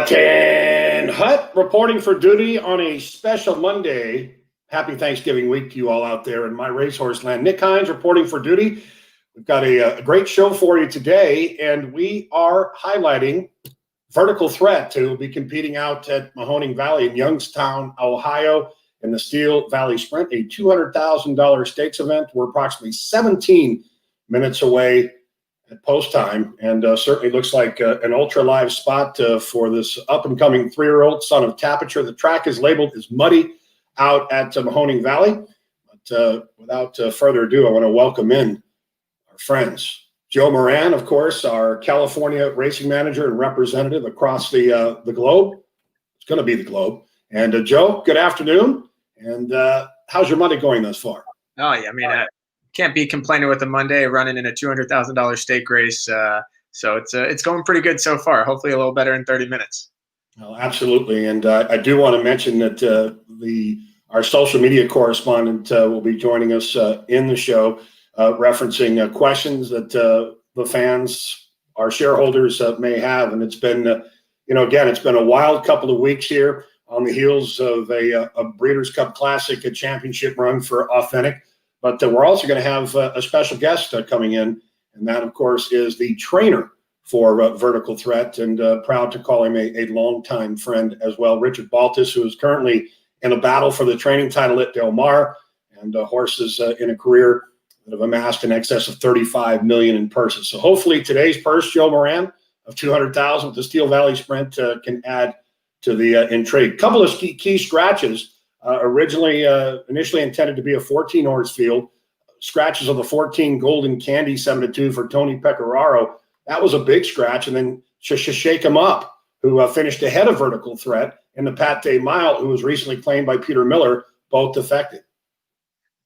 Captain Hutt reporting for duty on a special Monday. Happy Thanksgiving week to you all out there in my racehorse land. Nick Hines reporting for duty. We've got a great show for you today, and we are highlighting Vertical Threat to be competing out at Mahoning Valley in Youngstown, Ohio, in the Steel Valley Sprint, a $200,000 stakes event. We're approximately 17 minutes away at post time, and certainly looks like an ultra live spot for this up and coming 3-year-old son of Tapiture. The track is labeled as muddy out at Mahoning Valley. But without further ado, I want to welcome in our friends. Joe Moran, of course, our California racing manager and representative across the globe. It's going to be the globe. And Joe, good afternoon. And how's your Monday going thus far? Oh, yeah, I mean, can't be complaining with a Monday running in a $200,000 stake race. So it's going pretty good so far. Hopefully a little better in 30 minutes. Well, absolutely. And I do want to mention that our social media correspondent will be joining us in the show, referencing questions that the fans, our shareholders may have. And it's been, again, it's been a wild couple of weeks here on the heels of a Breeders' Cup Classic, a championship run for Authentic. But we're also going to have a special guest coming in, and that, of course, is the trainer for Vertical Threat, and proud to call him a longtime friend as well, Richard Baltas, who is currently in a battle for the training title at Del Mar, and horses in a career that have amassed in excess of $35 million in purses. So hopefully today's purse, Joe Moran, of $200,000 with the Steel Valley Sprint can add to the intrigue. Couple of key scratches. Initially intended to be a 14-horse field. Scratches of the 14 Golden Candy 7-2 for Tony Pecoraro. That was a big scratch. And then Shake 'em Up, who finished ahead of Vertical Threat, and the Pat Day Mile, who was recently claimed by Peter Miller, both defected.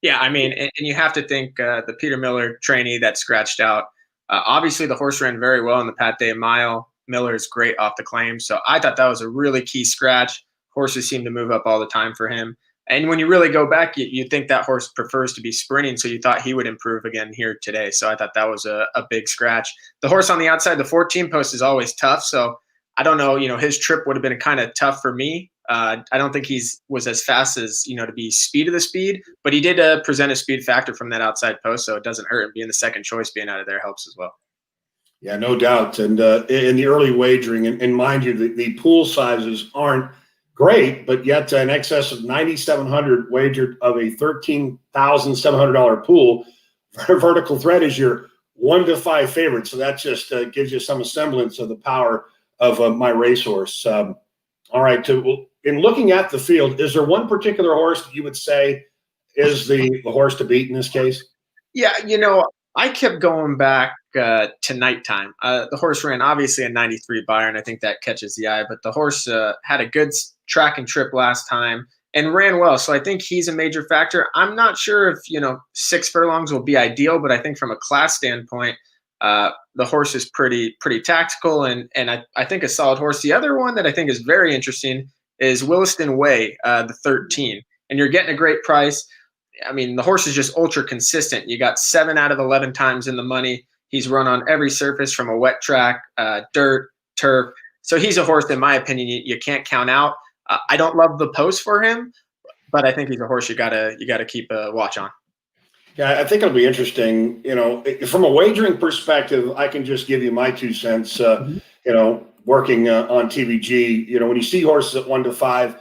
Yeah, I mean, and you have to think the Peter Miller trainee that scratched out. Obviously, the horse ran very well in the Pat Day Mile. Miller is great off the claim. So I thought that was a really key scratch. Horses seem to move up all the time for him. And when you really go back, you think that horse prefers to be sprinting. So you thought he would improve again here today. So I thought that was a big scratch. The horse on the outside, the 14 post, is always tough. So I don't know, his trip would have been kind of tough for me. I don't think was as fast as, to be speed of the speed, but he did present a speed factor from that outside post. So it doesn't hurt. And being the second choice, being out of there helps as well. Yeah, no doubt. And in the early wagering, and mind you, the pool sizes aren't great, but yet in excess of 9,700 wagered of a $13,700 pool. Vertical Threat is your 1-5 favorite, so that just gives you some semblance of the power of my racehorse. All right, in looking at the field, is there one particular horse that you would say is the horse to beat in this case? Yeah, I kept going back to nighttime. The horse ran obviously a 93 Byron. I think that catches the eye, but the horse had a good track and trip last time and ran well. So I think he's a major factor. I'm not sure if, 6 furlongs will be ideal, but I think from a class standpoint, the horse is pretty tactical and I think a solid horse. The other one that I think is very interesting is Williston Way, the 13, and you're getting a great price. I mean, the horse is just ultra consistent. You got 7 out of 11 times in the money. He's run on every surface from a wet track, dirt, turf. So he's a horse, in my opinion, you can't count out. I don't love the post for him, but I think he's a horse you gotta keep a watch on. Yeah, I think it'll be interesting. From a wagering perspective, I can just give you my 2 cents. Working on TVG, when you see horses at 1-5.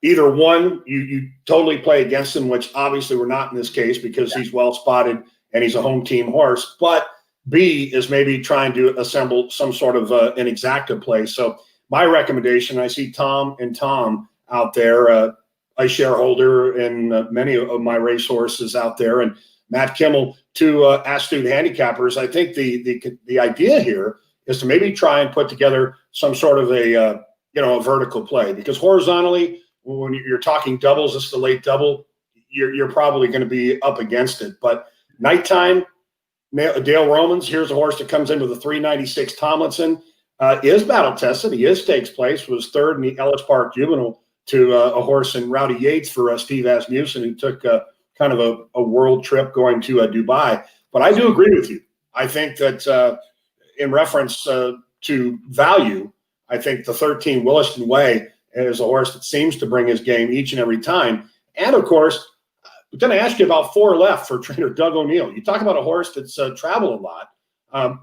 Either one, you totally play against him, which obviously we're not in this case because he's well spotted and he's a home team horse. But B is maybe trying to assemble some sort of an exacta play. So my recommendation, I see Tom out there, a shareholder in many of my racehorses out there, and Matt Kimmel, 2 astute handicappers. I think the idea here is to maybe try and put together some sort of a vertical play, because horizontally, when you're talking doubles, it's the late double, you're probably going to be up against it. But nighttime, Dale Romans, here's a horse that comes into the 396 Tomlinson, is battle tested. He takes place, was 3rd in the Ellis Park Juvenile to a horse in Rowdy Yates for Steve Asmussen, who took kind of a world trip going to Dubai. But I do agree with you. I think that in reference to value, I think the 13 Williston Way is a horse that seems to bring his game each and every time. And of course, I'm going to ask you about 4 Left for trainer Doug O'Neill. You talk about a horse that's traveled a lot.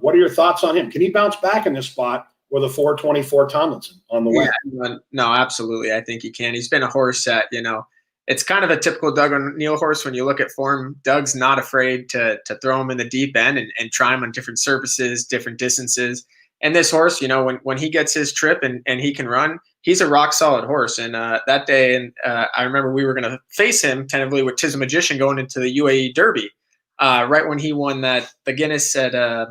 What are your thoughts on him? Can he bounce back in this spot with a 424 Tomlinson on the way? Yeah, no, absolutely. I think he can. He's been a horse that, it's kind of a typical Doug O'Neill horse when you look at form. Doug's not afraid to throw him in the deep end and try him on different surfaces, different distances. And this horse, when he gets his trip and he can run, he's a rock solid horse. And that day, and I remember we were going to face him tentatively with Tis a Magician going into the UAE Derby, right when he won the Guinness at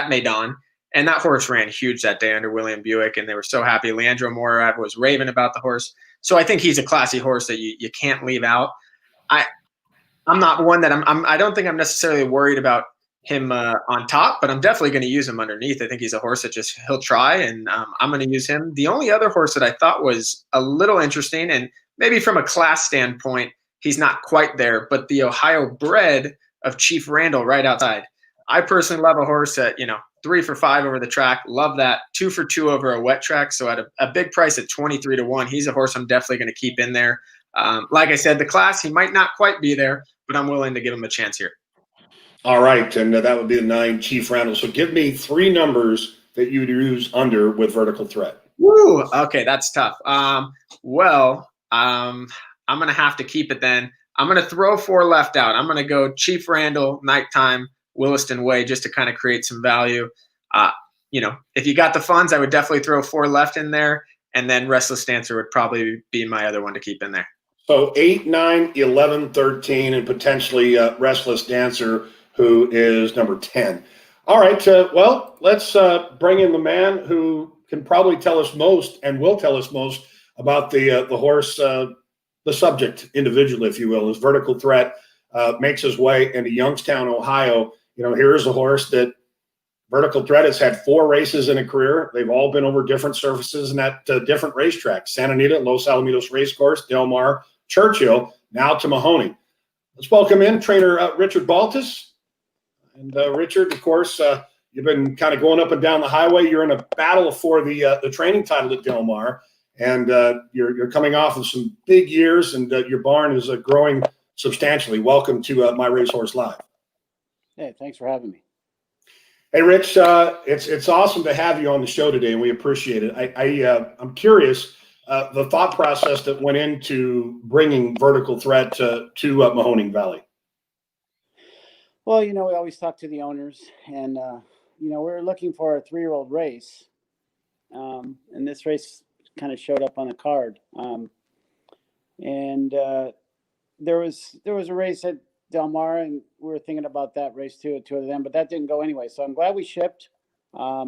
Maidan. And that horse ran huge that day under William Buick, and they were so happy. Leandro Morad was raving about the horse. So I think he's a classy horse that you can't leave out. I'm not one that I don't think I'm necessarily worried about him on top, but I'm definitely going to use him underneath. I think he's a horse that he'll try, and I'm going to use him. The only other horse that I thought was a little interesting, and maybe from a class standpoint, he's not quite there, but the Ohio bred of Chief Randall right outside. I personally love a horse that, 3 for 5 over the track. Love that. 2 for 2 over a wet track. So at a big price at 23-1, he's a horse I'm definitely going to keep in there. Like I said, the class, he might not quite be there, but I'm willing to give him a chance here. All right. And that would be the 9 Chief Randall. So give me 3 numbers that you'd use under with Vertical Threat. Woo. Okay. That's tough. I'm going to have to keep it then. I'm going to throw 4 Left out. I'm going to go Chief Randall, Nighttime, Williston Way, just to kind of create some value. If you got the funds, I would definitely throw 4 Left in there, and then Restless Dancer would probably be my other one to keep in there. So 8, 9, 11, 13, and potentially Restless Dancer, who is number 10. All right. Well, let's bring in the man who can probably tell us most and will tell us most about the horse, the subject individually, if you will. His Vertical Threat makes his way into Youngstown, Ohio. Here's a horse that Vertical Threat has had 4 races in a career. They've all been over different surfaces and at different racetracks: Santa Anita, Los Alamitos Racecourse, Del Mar, Churchill, now to Mahoning. Let's welcome in trainer Richard Baltas. And Richard, of course, you've been kind of going up and down the highway. You're in a battle for the training title at Del Mar, and you're coming off of some big years, and your barn is growing substantially. Welcome to My Racehorse Live. Hey, thanks for having me. Hey, Rich, it's awesome to have you on the show today, and we appreciate it. I'm curious the thought process that went into bringing Vertical Threat to Mahoning Valley. Well, we always talk to the owners, and we're looking for a 3-year-old race, and this race kind of showed up on the card, and there was a race at Del Mar, and we were thinking about that race too, 2 of them, but that didn't go anyway. So I'm glad we shipped. I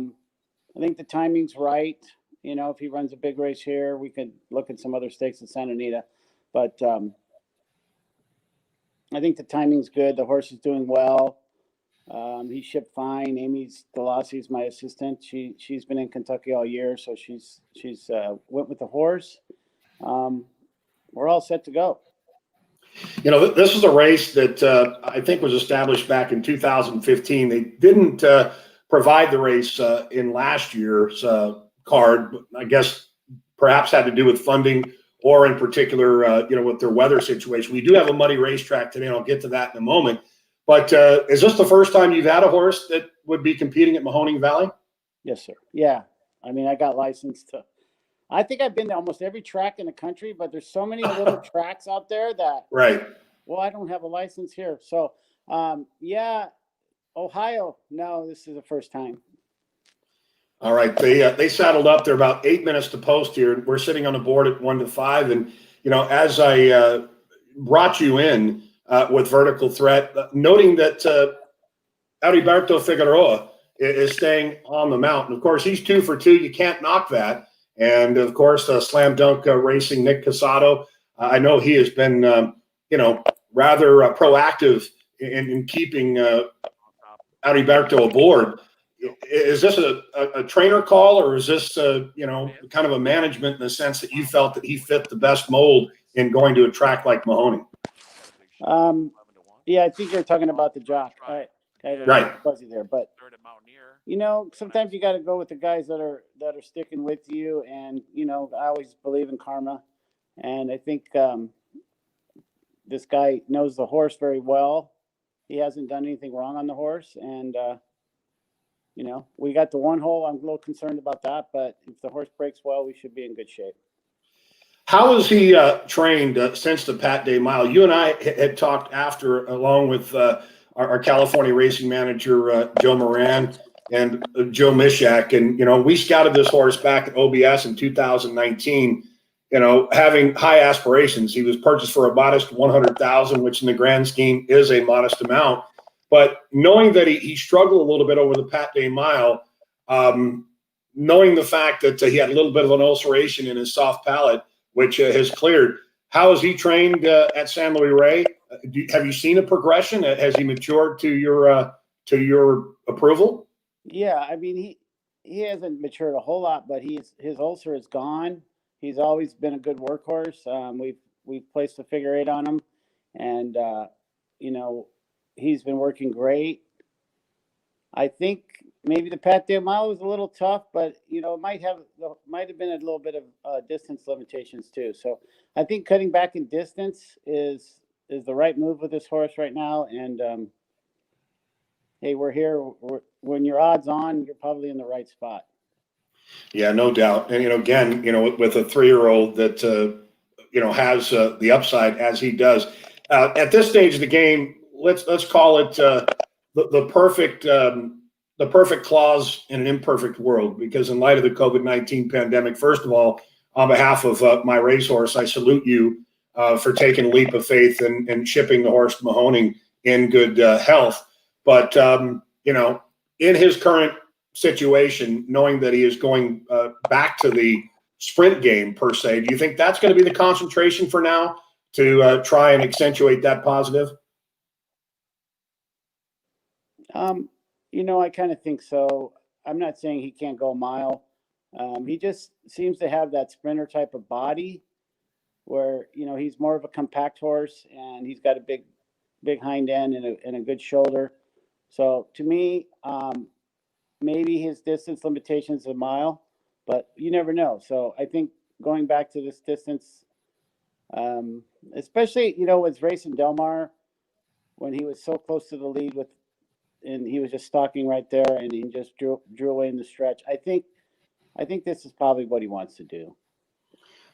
think the timing's right. If he runs a big race here, we could look at some other stakes at Santa Anita, but I think the timing's good. The horse is doing well. He shipped fine. Amy Delassie is my assistant. She's been in Kentucky all year, so she's went with the horse. We're all set to go. This is a race that I think was established back in 2015. They didn't provide the race in last year's card, but I guess perhaps had to do with funding or in particular, with their weather situation. We do have a muddy racetrack today, and I'll get to that in a moment. But is this the first time you've had a horse that would be competing at Mahoning Valley? Yes, sir. Yeah. I mean, I got licensed to – I think I've been to almost every track in the country, but there's so many little tracks out there that – right. Well, I don't have a license here. So, Ohio, no, this is the first time. All right. They saddled up. They're about 8 minutes to post here. We're sitting on the board at 1 to 5. And, as I brought you in with Vertical Threat, noting that Heriberto Figueroa is staying on the mount. And, of course, he's 2 for 2. You can't knock that. And, of course, Slam Dunk Racing, Nick Casado. I know he has been, rather proactive in keeping Heriberto aboard. Is this a trainer call, or is this, kind of a management in the sense that you felt that he fit the best mold in going to a track like Mahoning? Yeah, I think you're talking about the jock. Right. Right. Fuzzy there, but sometimes you got to go with the guys that are sticking with you, and I always believe in karma, and I think this guy knows the horse very well. He hasn't done anything wrong on the horse, and we got the one hole. I'm a little concerned about that, but if the horse breaks well, we should be in good shape. How has he trained since the Pat Day Mile? You and I had talked after, along with our California racing manager, Joe Moran, and Joe Mishak. And, we scouted this horse back at OBS in 2019, having high aspirations. He was purchased for a modest $100,000, which in the grand scheme is a modest amount. But knowing that he struggled a little bit over the Pat Day Mile, knowing the fact that he had a little bit of an ulceration in his soft palate, which has cleared. How has he trained at San Luis Rey? Have you seen a progression? Has he matured to your approval? Yeah, I mean he hasn't matured a whole lot, but his ulcer is gone. He's always been a good workhorse. We've placed a figure 8 on him, and he's been working great. I think maybe the Pat Day Mile was a little tough, but it might have been a little bit of distance limitations too. So I think cutting back in distance is the right move with this horse right now. And hey, we're here. When you're odds on, you're probably in the right spot. Yeah, no doubt. And again, with a 3-year-old that has the upside as he does at this stage of the game, let's call it the perfect clause in an imperfect world, because in light of the COVID-19 pandemic, first of all, on behalf of MyRacehorse, I salute you for taking a leap of faith and shipping the horse to Mahoning in good health. But, in his current situation, knowing that he is going back to the sprint game per se, do you think that's going to be the concentration for now to try and accentuate that positive? I kind of think so. I'm not saying he can't go a mile. He just seems to have that sprinter type of body where, he's more of a compact horse, and he's got a big hind end and a good shoulder. So to me, maybe his distance limitation is a mile, but you never know. So I think going back to this distance, especially, with racing Del Mar, when he was so close to the lead and he was just stalking right there, and he just drew away in the stretch. I think this is probably what he wants to do.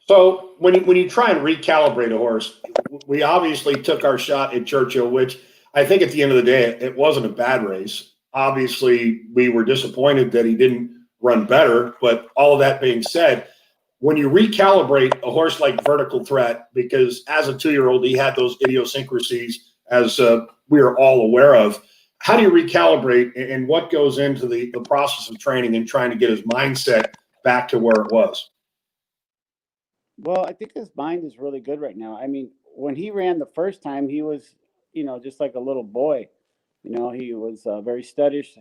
So when you try and recalibrate a horse, we obviously took our shot at Churchill, which I think at the end of the day, it wasn't a bad race. Obviously, we were disappointed that he didn't run better. But all of that being said, when you recalibrate a horse like Vertical Threat, because as a 2-year-old, he had those idiosyncrasies, as we are all aware of. How do you recalibrate, and what goes into the process of training and trying to get his mindset back to where it was? Well, I think his mind is really good right now. I mean, when he ran the first time, he was, just like a little boy. He was very studdish.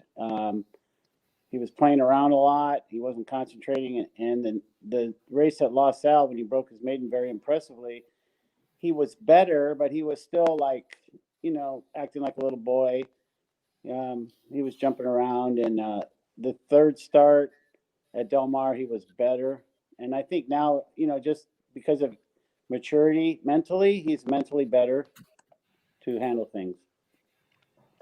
He was playing around a lot. He wasn't concentrating. And then the race at La Salle, when he broke his maiden very impressively, he was better, but he was still like, acting like a little boy. He was jumping around, and the third start at Del Mar, he was better. And I think now, just because of maturity mentally, he's mentally better to handle things.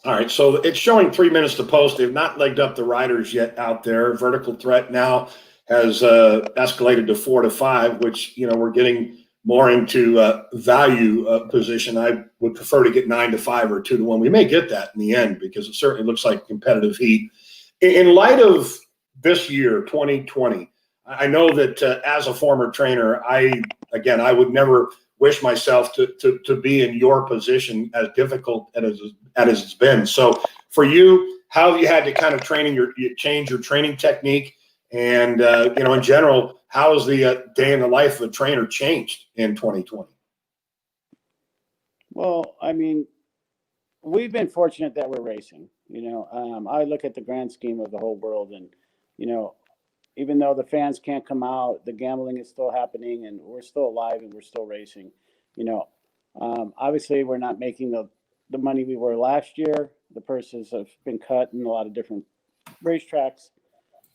All right, so it's showing 3 minutes to post. They've not legged up the riders yet out there. Vertical Threat now has escalated to 4 to 5, which, we're getting more into value position. I would prefer to get 9 to 5 or 2 to 1. We may get that in the end, because it certainly looks like competitive heat. In light of this year, 2020, I know that as a former trainer, I would never wish myself to be in your position, as difficult as it's been. So for you, how have you had to kind of change your training technique? And, in general, how has the day in the life of a trainer changed in 2020? Well, I mean, we've been fortunate that we're racing. I look at the grand scheme of the whole world, and, even though the fans can't come out, the gambling is still happening, and we're still alive, and we're still racing. Obviously, we're not making the money we were last year. The purses have been cut in a lot of different racetracks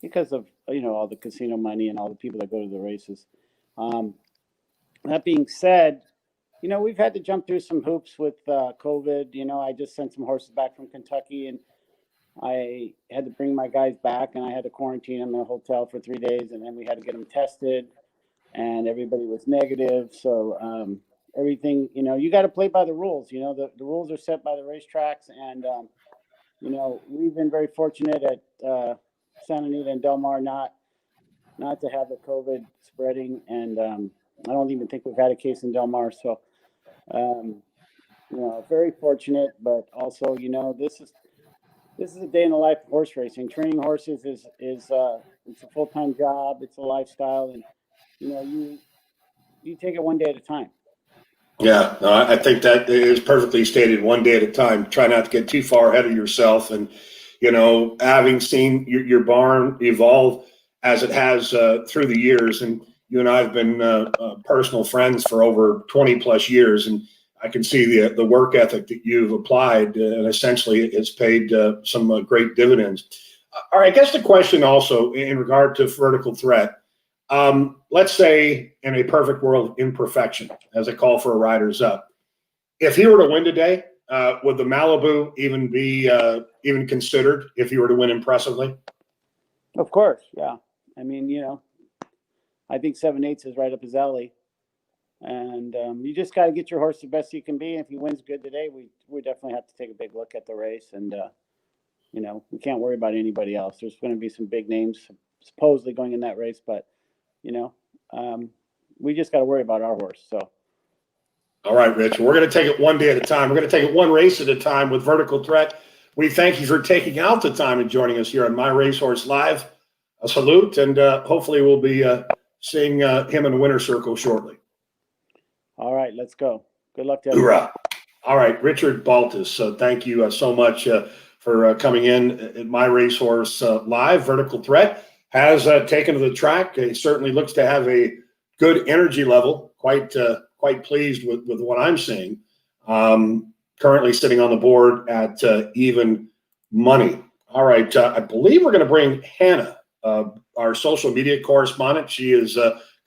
because of, all the casino money and all the people that go to the races. That being said, we've had to jump through some hoops with COVID. I just sent some horses back from Kentucky, and I had to bring my guys back, and I had to quarantine them in a hotel for 3 days, and then we had to get them tested, and everybody was negative. So everything, you got to play by the rules. The rules are set by the racetracks, and we've been very fortunate at Santa Anita and Del Mar not to have the COVID spreading, and I don't even think we've had a case in Del Mar. So, very fortunate, but also, this is a day in the life of horse racing. Training horses is it's a full-time job. It's a lifestyle, and you take it one day at a time. Yeah, no, I think that is perfectly stated. One day at a time. Try not to get too far ahead of yourself. And having seen your barn evolve as it has through the years, and you and I have been personal friends for over 20 plus years, and I can see the work ethic that you've applied, and essentially it's paid some great dividends. All right, I guess the question also in regard to vertical threat, let's say in a perfect world, imperfection, as I call for a rider's up. If he were to win today, would the Malibu even be even considered if he were to win impressively? Of course, yeah. I mean, I think 7/8 is right up his alley. And you just got to get your horse the best you can be. If he wins good today, we definitely have to take a big look at the race. And, we can't worry about anybody else. There's going to be some big names supposedly going in that race. But, we just got to worry about our horse. So. All right, Rich. We're going to take it one day at a time. We're going to take it one race at a time with vertical threat. We thank you for taking out the time and joining us here on MyRacehorse Live. A salute, and hopefully we'll be seeing him in the winner's circle shortly. All right, let's go. Good luck to everyone. Hoorah. All right, Richard Baltas. So thank you so much for coming in at MyRacehorse Live. Vertical Threat has taken to the track. He certainly looks to have a good energy level. Quite pleased with what I'm seeing. Currently sitting on the board at even money. All right, I believe we're going to bring Hannah, our social media correspondent. She is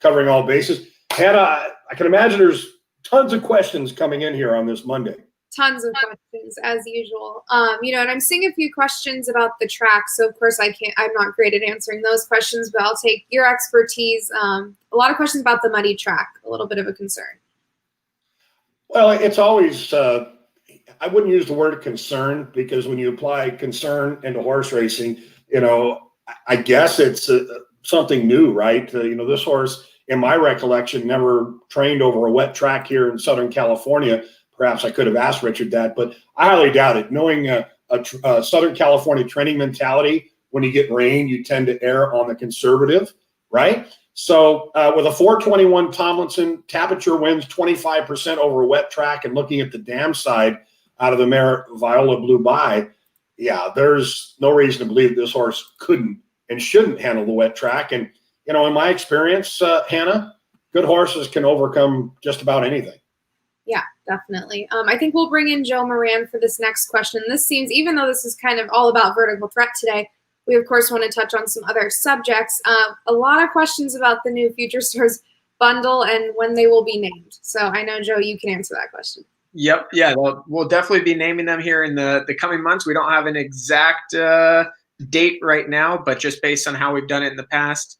covering all bases. Hannah, I can imagine there's tons of questions coming in here on this Monday. Tons of questions, as usual. And I'm seeing a few questions about the track. So, of course, I'm not great at answering those questions, but I'll take your expertise. A lot of questions about the muddy track, a little bit of a concern. Well, it's always, I wouldn't use the word concern, because when you apply concern into horse racing, I guess it's something new, right? This horse, in my recollection, never trained over a wet track here in Southern California. Perhaps I could have asked Richard that, but I highly doubt it. Knowing a Southern California training mentality, when you get rain, you tend to err on the conservative, right? So with a 421 Tomlinson, Tapiture wins 25% over a wet track, and looking at the dam side out of the mare Viola Blue By, yeah, there's no reason to believe this horse couldn't and shouldn't handle the wet track. And in my experience, Hannah, good horses can overcome just about anything. Yeah, definitely. I think we'll bring in Joe Moran for this next question. This seems, even though this is kind of all about vertical threat today, we, of course, want to touch on some other subjects. A lot of questions about the new Future Stars bundle and when they will be named. So I know, Joe, you can answer that question. Yep. Yeah, we'll definitely be naming them here in the coming months. We don't have an exact date right now, but just based on how we've done it in the past,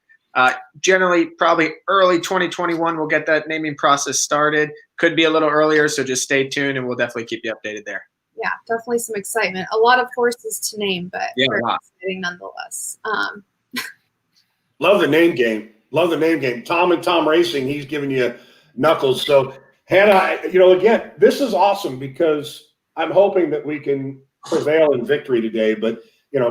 generally probably early 2021, we'll get that naming process started. Could be a little earlier, so just stay tuned, and we'll definitely keep you updated there. Yeah, definitely some excitement. A lot of horses to name, but yeah, we're exciting nonetheless. Love the name game. Love the name game. Tom and Tom Racing, he's giving you knuckles. So, Hannah, again, this is awesome, because I'm hoping that we can prevail in victory today. But,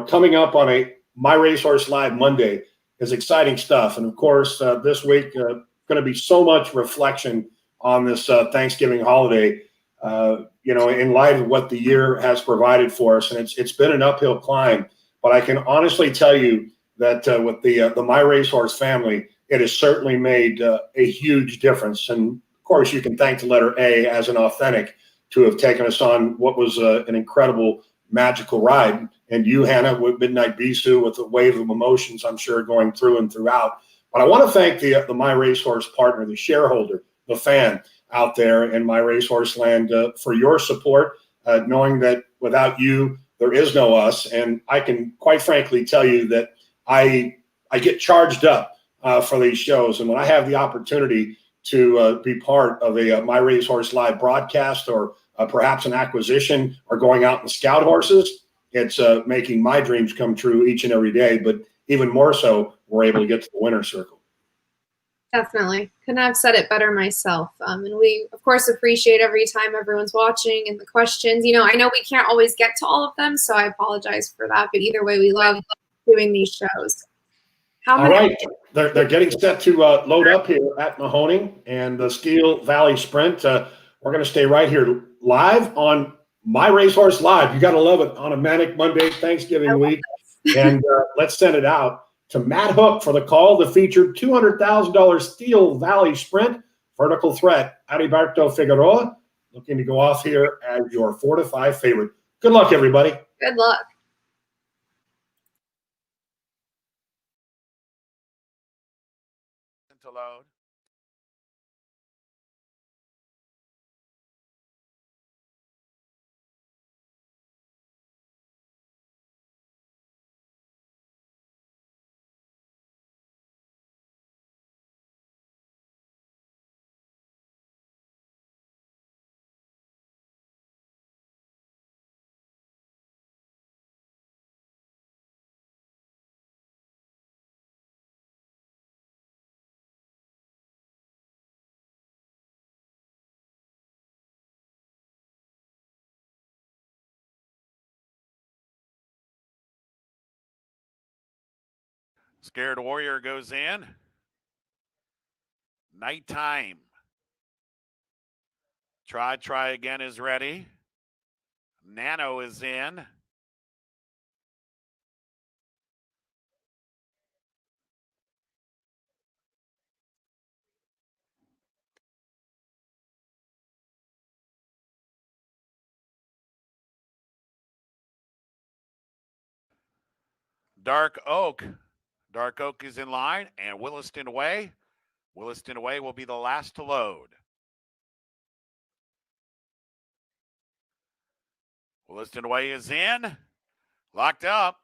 coming up on a MyRacehorse Live Monday is exciting stuff. And, of course, this week, going to be so much reflection on this Thanksgiving holiday, in light of what the year has provided for us. And it's been an uphill climb. But I can honestly tell you that with the MyRacehorse family, it has certainly made a huge difference. And, of course, you can thank the letter A as an authentic to have taken us on what was an incredible, magical ride. and you, Hannah, with Midnight Bisou, with the wave of emotions, I'm sure, going through and throughout. But I want to thank the My Racehorse partner, the shareholder, the fan out there in My Racehorse land for your support, knowing that without you, there is no us. And I can quite frankly tell you that I get charged up for these shows. And when I have the opportunity to be part of a My Racehorse live broadcast, or perhaps an acquisition, or going out and scout horses, it's making my dreams come true each and every day. But even more so, we're able to get to the winner's circle. Definitely. Couldn't have said it better myself. And we, of course, appreciate every time everyone's watching and the questions. I know we can't always get to all of them, so I apologize for that. But either way, we love doing these shows. All right. They're getting set to load up here at Mahoning and the Steel Valley Sprint. We're going to stay right here live on My Racehorse Live. You got to love it on a manic Monday, Thanksgiving week. And let's send it out to Matt Hook for the call, the featured $200,000 Steel Valley Sprint vertical threat. Heriberto Figueroa looking to go off here as your 4-5 favorite. Good luck, everybody. Good luck. To load. Scared Warrior goes in. Nighttime. Try again is ready. Nano is in. Dark Oak. Dark Oak is in line, and Williston Way. Williston Way will be the last to load. Williston Way is in. Locked up.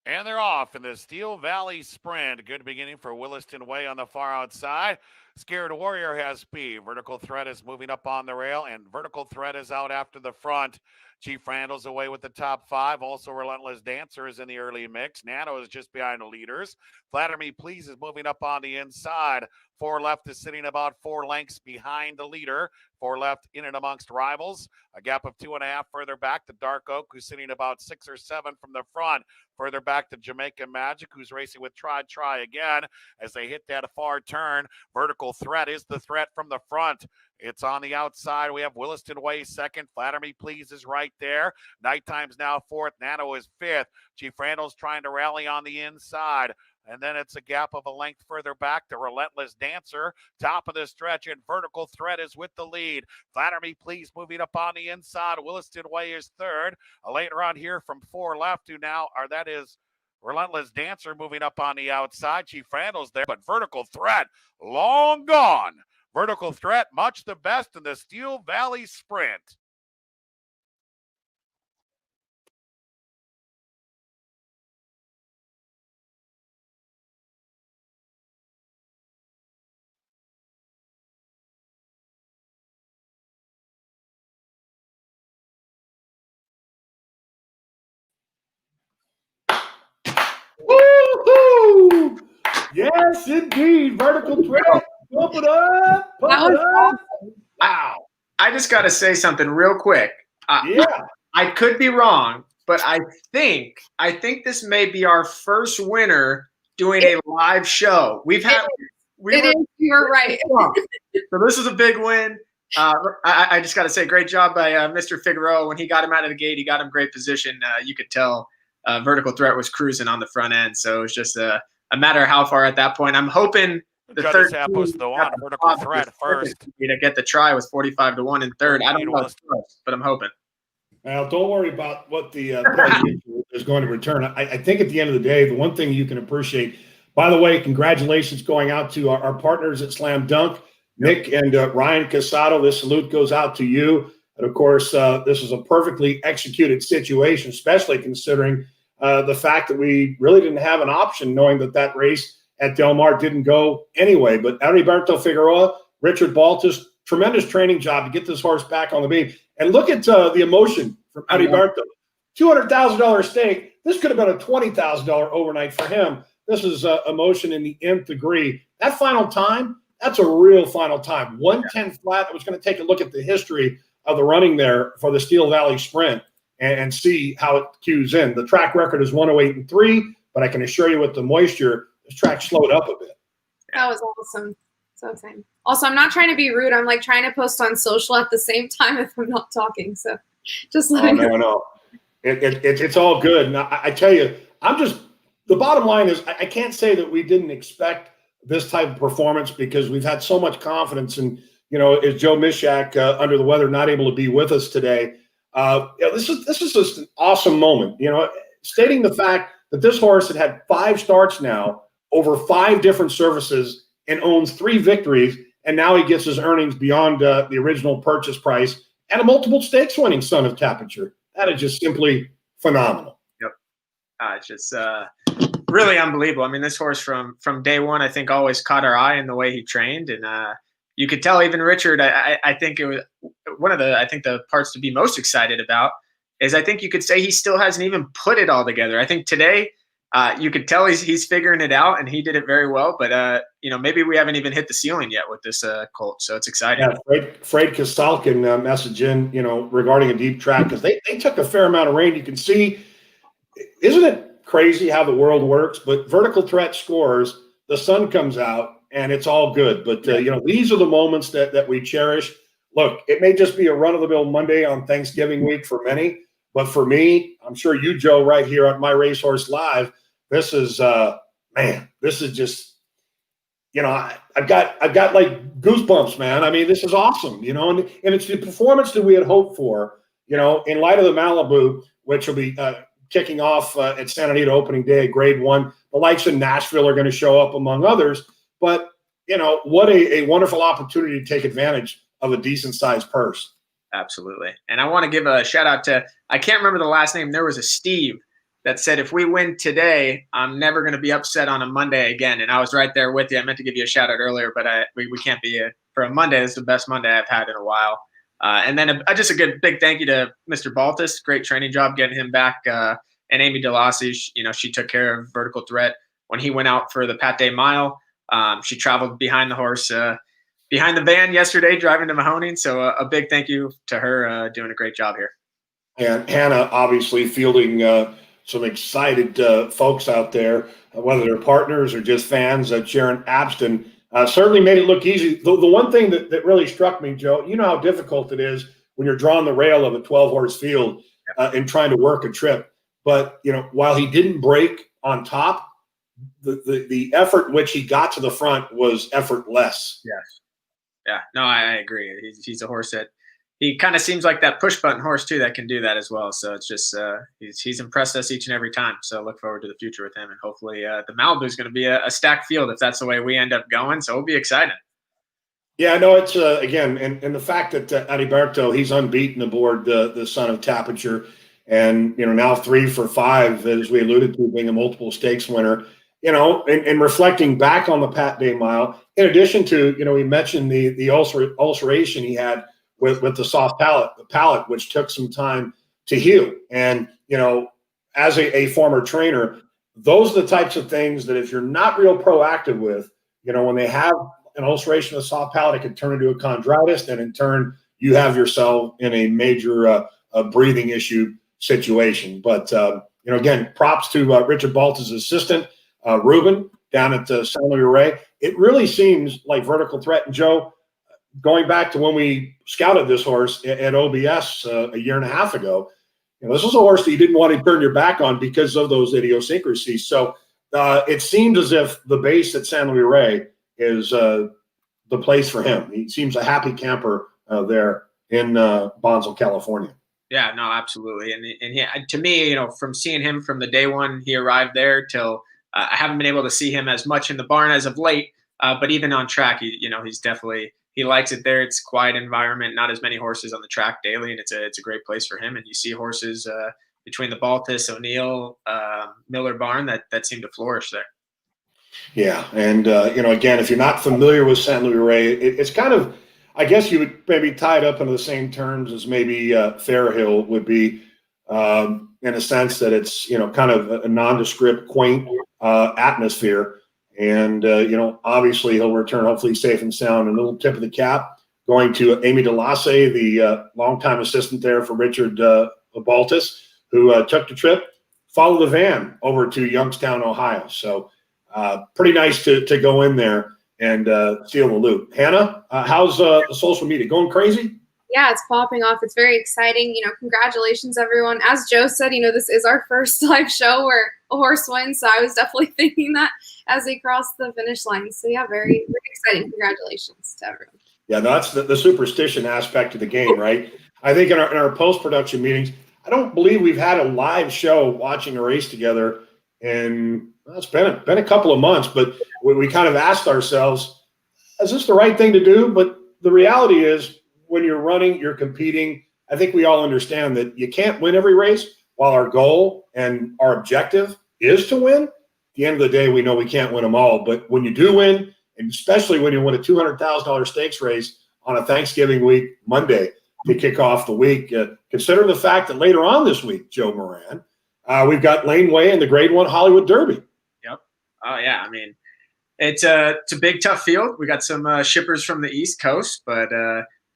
And they're off in the Steel Valley Sprint. Good beginning for Williston Way on the far outside. Scared Warrior has speed. Vertical Threat is moving up on the rail, and Vertical Threat is out after the front. Chief Randall's away with the top 5. Also, Relentless Dancer is in the early mix. Nano is just behind the leaders. Flatter Me Please is moving up on the inside. 4 left is sitting about 4 lengths behind the leader. 4 left in and amongst rivals. A gap of 2.5 further back to Dark Oak, who's sitting about 6 or 7 from the front. Further back to Jamaican Magic, who's racing with Try again as they hit that far turn. Vertical Threat is the threat from the front. It's on the outside. We have Williston Way second. Flatter Me Please is right there. Nighttime's now 4th. Nano is 5th. Chief Randall's trying to rally on the inside. And then it's a gap of a length further back to Relentless Dancer. Top of the stretch, and Vertical Threat is with the lead. Flatter Me Please moving up on the inside. Williston Way is 3rd. Later on here from 4 left to now, or that is Relentless Dancer moving up on the outside. Chief Randall's there, but Vertical Threat long gone. Vertical Threat much the best in the Steel Valley Sprint. Woo-hoo! Yes, indeed. Vertical Threat. Pump it up. Pump it up. Wow. I just got to say something real quick. Yeah. I could be wrong, but I think this may be our first winner doing a live show. You You're right. So this is a big win. I just got to say, great job by Mr. Figueroa. When he got him out of the gate, he got him great position. You could tell Vertical Threat was cruising on the front end. So it was just a matter of how far at that point. I'm hoping the Judges 13 have posted the one vertical threat first. to get the try was 45-1 in third. I don't know, but I'm hoping. Well, don't worry about what the is going to return. I think at the end of the day, the one thing you can appreciate, by the way, congratulations going out to our partners at Slam Dunk, Nick and Ryan Casado. This salute goes out to you. And of course, this is a perfectly executed situation, especially considering the fact that we really didn't have an option, knowing that race at Del Mar didn't go anyway. But Heriberto Figueroa, Richard Baltas, tremendous training job to get this horse back on the beam. And look at the emotion from Heriberto. $200,000 stake. This could have been a $20,000 overnight for him. This is emotion in the nth degree. That final time, that's a real final time. 110 flat. I was going to take a look at the history of the running there for the Steel Valley Sprint and see how it cues in. The track record is 108-3, but I can assure you with the moisture, this track slowed up a bit. That was awesome. So exciting. Also, I'm not trying to be rude. I'm like trying to post on social at the same time if I'm not talking. So just letting you know. No. It's all good. And I tell you, the bottom line is I can't say that we didn't expect this type of performance because we've had so much confidence in, is Joe Mishak under the weather, not able to be with us today. This is just an awesome moment, stating the fact that this horse had 5 starts now over 5 different services and owns 3 victories. And now he gets his earnings beyond the original purchase price and a multiple stakes winning son of Tapiture. That is just simply phenomenal. Yep. It's just really unbelievable. I mean, this horse from day one, I think always caught our eye in the way he trained. And you could tell even Richard, I think it was one of the parts to be most excited about is I think you could say he still hasn't even put it all together. I think today you could tell he's figuring it out and he did it very well, but maybe we haven't even hit the ceiling yet with this colt. So it's exciting. Yeah, Fred Kastalkin message in, regarding a deep track because they took a fair amount of rain. You can see, isn't it crazy how the world works? But vertical threat scores, the sun comes out and it's all good. But these are the moments that we cherish. Look, it may just be a run-of-the-mill Monday on Thanksgiving week for many, but for me, I'm sure you, Joe, right here on My Racehorse Live, this is this is just, I've got like goosebumps, man. I mean, this is awesome, and it's the performance that we had hoped for, in light of the Malibu, which will be kicking off at Santa Anita opening day, grade 1. The likes in Nashville are going to show up among others, but what a wonderful opportunity to take advantage of a decent sized purse. Absolutely. And I want to give a shout out to, I can't remember the last name. There was a Steve that said, if we win today, I'm never going to be upset on a Monday again. And I was right there with you. I meant to give you a shout out earlier, but we can't be for a Monday. This is the best Monday I've had in a while. And then just a big thank you to Mr. Baltas. Great training job getting him back. And Amy DeLossi, she took care of vertical threat when he went out for the Pate Mile. She traveled behind the horse, behind the van yesterday, driving to Mahoning. So a big thank you to her, doing a great job here. And Hannah, obviously fielding some excited folks out there, whether they're partners or just fans. Sharon Abston certainly made it look easy. The one thing that really struck me, Joe, you know how difficult it is when you're drawing the rail of a 12-horse field and trying to work a trip. But, while he didn't break on top, the effort in which he got to the front was effortless. Yes. Yeah, no, I agree. He's a horse that he kind of seems like that push button horse too that can do that as well. So it's just he's impressed us each and every time. So look forward to the future with him, and hopefully the Malibu is going to be a stacked field if that's the way we end up going. So it'll be exciting. Yeah, no, it's again, and the fact that Heriberto, he's unbeaten aboard the son of Tapiture, and now 3 for 5, as we alluded to, being a multiple stakes winner. And reflecting back on the Pat Day Mile, in addition to, we mentioned the ulceration he had with the soft palate, which took some time to heal. And, as a former trainer, those are the types of things that if you're not real proactive with, when they have an ulceration of the soft palate, it can turn into a chondritis, and in turn, you have yourself in a major breathing issue situation. But, again, props to Richard Baltas' assistant, Ruben, down at San Luis Rey. It really seems like vertical threat. And Joe, going back to when we scouted this horse at OBS a year and a half ago, this was a horse that you didn't want to turn your back on because of those idiosyncrasies. So it seemed as if the base at San Luis Rey is the place for him. He seems a happy camper there in Bonsall, California. Yeah, no, absolutely. And he, to me, you know, from seeing him from the day one he arrived there till I haven't been able to see him as much in the barn as of late. But even on track, he's definitely, he likes it there. It's a quiet environment, not as many horses on the track daily, and it's a great place for him. And you see horses between the Baltas, O'Neill, Miller barn that seem to flourish there. Yeah, and again, if you're not familiar with St. Louis Ray, it's kind of, I guess you would maybe tie it up into the same terms as maybe Fairhill would be, in a sense that it's kind of a nondescript, quaint atmosphere. And obviously he'll return hopefully safe and sound. A little tip of the cap going to Amy DeLasse, the longtime assistant there for Richard Baltas, who took the trip, followed the van over to Youngstown, Ohio. So pretty nice to go in there and seal the loop. Hannah, how's the social media going? Crazy? Yeah, it's popping off. It's very exciting. Congratulations, everyone. As Joe said, this is our first live show where a horse wins. So I was definitely thinking that as we crossed the finish line. So yeah, very, very exciting. Congratulations to everyone. Yeah, that's the superstition aspect of the game, right? I think in our post-production meetings, I don't believe we've had a live show watching a race together in, well, it's been a couple of months, but we kind of asked ourselves, is this the right thing to do? But the reality is, when you're running, you're competing. I think we all understand that you can't win every race. While our goal and our objective is to win, at the end of the day, we know we can't win them all. But when you do win, and especially when you win a $200,000 stakes race on a Thanksgiving week, Monday, to kick off the week, consider the fact that later on this week, Joe Moran, we've got Lane Way in the Grade 1 Hollywood Derby. Yep. Oh, yeah. I mean, it's a big, tough field. We got some shippers from the East Coast, but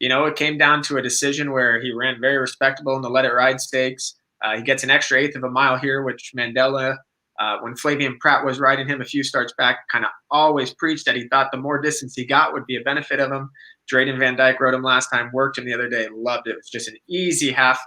it came down to a decision where he ran very respectable in the Let It Ride Stakes. He gets an extra eighth of a mile here, which Mandela, when Flavian Pratt was riding him a few starts back, kind of always preached that he thought the more distance he got would be a benefit of him. Drayden Van Dyke rode him last time, worked him the other day, loved it. It was just an easy half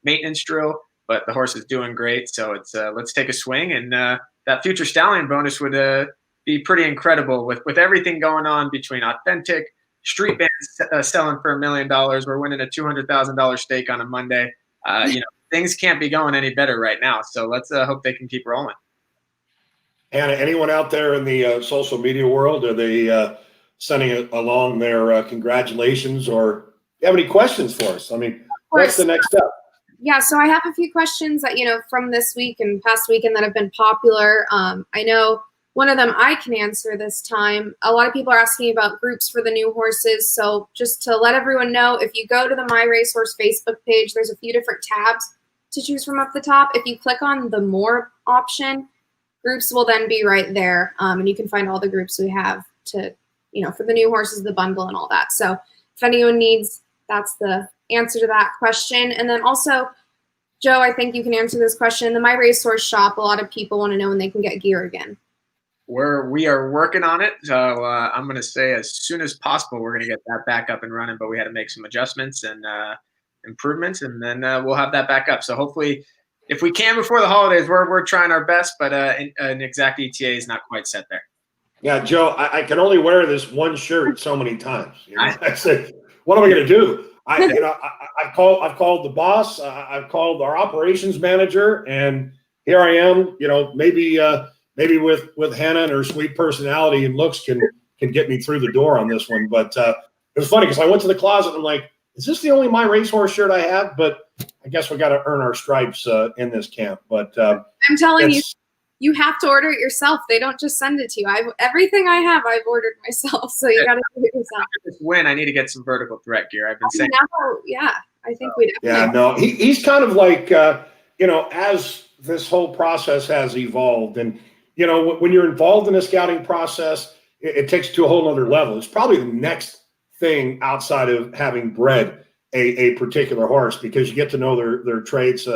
maintenance drill, but the horse is doing great. So it's let's take a swing, and that future stallion bonus would be pretty incredible with everything going on between Authentic, Street Band's selling for $1 million. We're winning a $200,000 stake on a Monday. Things can't be going any better right now. So let's hope they can keep rolling. Hannah, anyone out there in the social media world, are they sending along their congratulations, or do you have any questions for us? I mean, what's the next step? Yeah, so I have a few questions that, from this week and past weekend that have been popular. I know one of them I can answer this time. A lot of people are asking about groups for the new horses. So just to let everyone know, if you go to the MyRacehorse Facebook page, there's a few different tabs to choose from up the top. If you click on the More option, groups will then be right there. And you can find all the groups we have to, for the new horses, the bundle and all that. So if anyone needs, that's the answer to that question. And then also, Joe, I think you can answer this question. The MyRacehorse shop, a lot of people want to know when they can get gear again. We are working on it. So I'm going to say as soon as possible, we're going to get that back up and running, but we had to make some adjustments and improvements, and then we'll have that back up. So hopefully, if we can before the holidays, we're trying our best, but an exact ETA is not quite set there. Yeah, Joe, I can only wear this one shirt so many times. I said, what am I going to do? I've called the boss. I've called our operations manager, and here I am. Maybe with Hannah and her sweet personality and looks can get me through the door on this one. But it was funny because I went to the closet and I'm like, is this the only MyRacehorse shirt I have? But I guess we got to earn our stripes in this camp. But I'm telling you, you have to order it yourself. They don't just send it to you. Everything I have, I've ordered myself. So you got to do it yourself. After this win, I need to get some vertical thread gear. I've been saying. Yeah, I think we definitely. Yeah, no, he's kind of like, as this whole process has evolved, and when you're involved in a scouting process, it takes it to a whole other level. It's probably the next thing outside of having bred a particular horse, because you get to know their traits.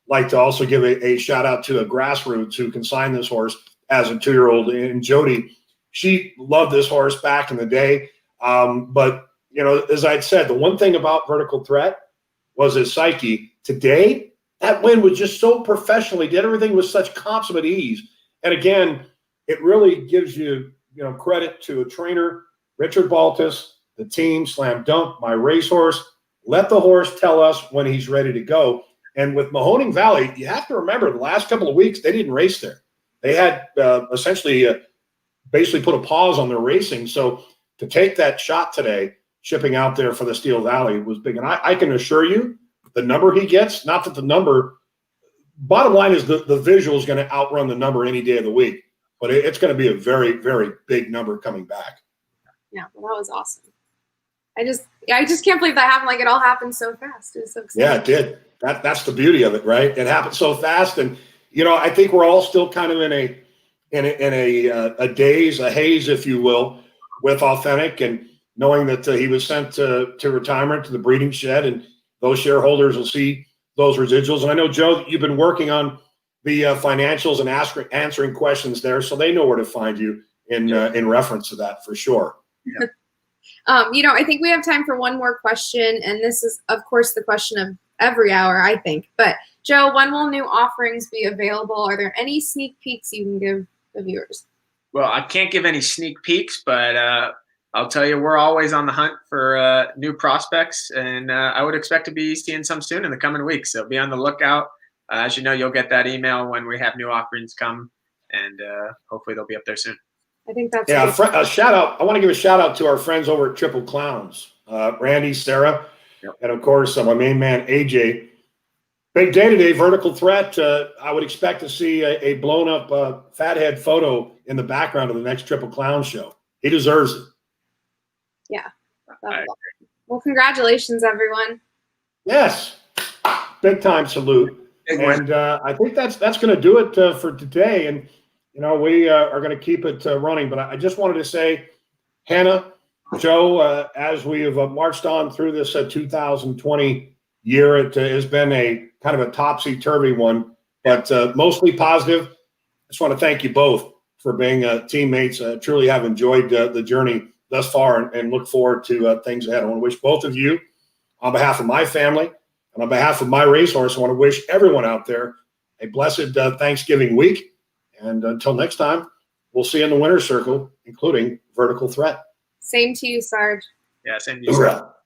Like to also give a shout out to a grassroots who consigned this horse as a 2-year-old, and Jody. She loved this horse back in the day. But as I'd said, the one thing about Vertical Threat was his psyche. Today, that win was just so professionally, did everything with such consummate ease. And again, it really gives you credit to a trainer, Richard Baltas, the team, Slam Dunk, MyRacehorse. Let the horse tell us when he's ready to go. And with Mahoning Valley, you have to remember the last couple of weeks, they didn't race there. They had basically put a pause on their racing. So to take that shot today, shipping out there for the Steel Valley was big. And I can assure you the number he gets, not that the number, bottom line is the visual is going to outrun the number any day of the week. But it's going to be a very, very big number coming back. Yeah, well, that was awesome. I just can't believe that happened. Like, it all happened so fast. It was so exciting. Yeah, it did. That's the beauty of it, right? It happened so fast, and I think we're all still kind of in a daze, a haze, if you will, with Authentic, and knowing that he was sent to retirement to the breeding shed, and those shareholders will see those residuals. And I know, Joe, that you've been working on the financials and answering questions there, so they know where to find you in reference to that for sure. Yeah. I think we have time for one more question, and this is, of course, the question of every hour, I think. But Joe, when will new offerings be available? Are there any sneak peeks you can give the viewers? Well, I can't give any sneak peeks, but I'll tell you, we're always on the hunt for new prospects, and I would expect to be seeing some soon in the coming weeks. So be on the lookout. As you know, you'll get that email when we have new offerings come, and hopefully they'll be up there soon. I think that's a shout out. I want to give a shout out to our friends over at Triple Clowns, Randy, Sarah, and of course my main man AJ. Big day today, Vertical Threat. I would expect to see a blown up fathead photo in the background of the next Triple Clown show. He deserves it. Yeah. Well, congratulations, everyone. Yes, big time salute. And I think that's going to do it for today. And we are going to keep it running. But I just wanted to say, Hannah, Joe, as we have marched on through this 2020 year, it has been a kind of a topsy-turvy one, but mostly positive. I just want to thank you both for being teammates. Truly have enjoyed the journey thus far and look forward to things ahead. I want to wish both of you, on behalf of my family and on behalf of MyRacehorse, I want to wish everyone out there a blessed Thanksgiving week. And until next time, we'll see you in the winner's circle, including Vertical Threat. Same to you, Sarge. Yeah, same to you, Sarge.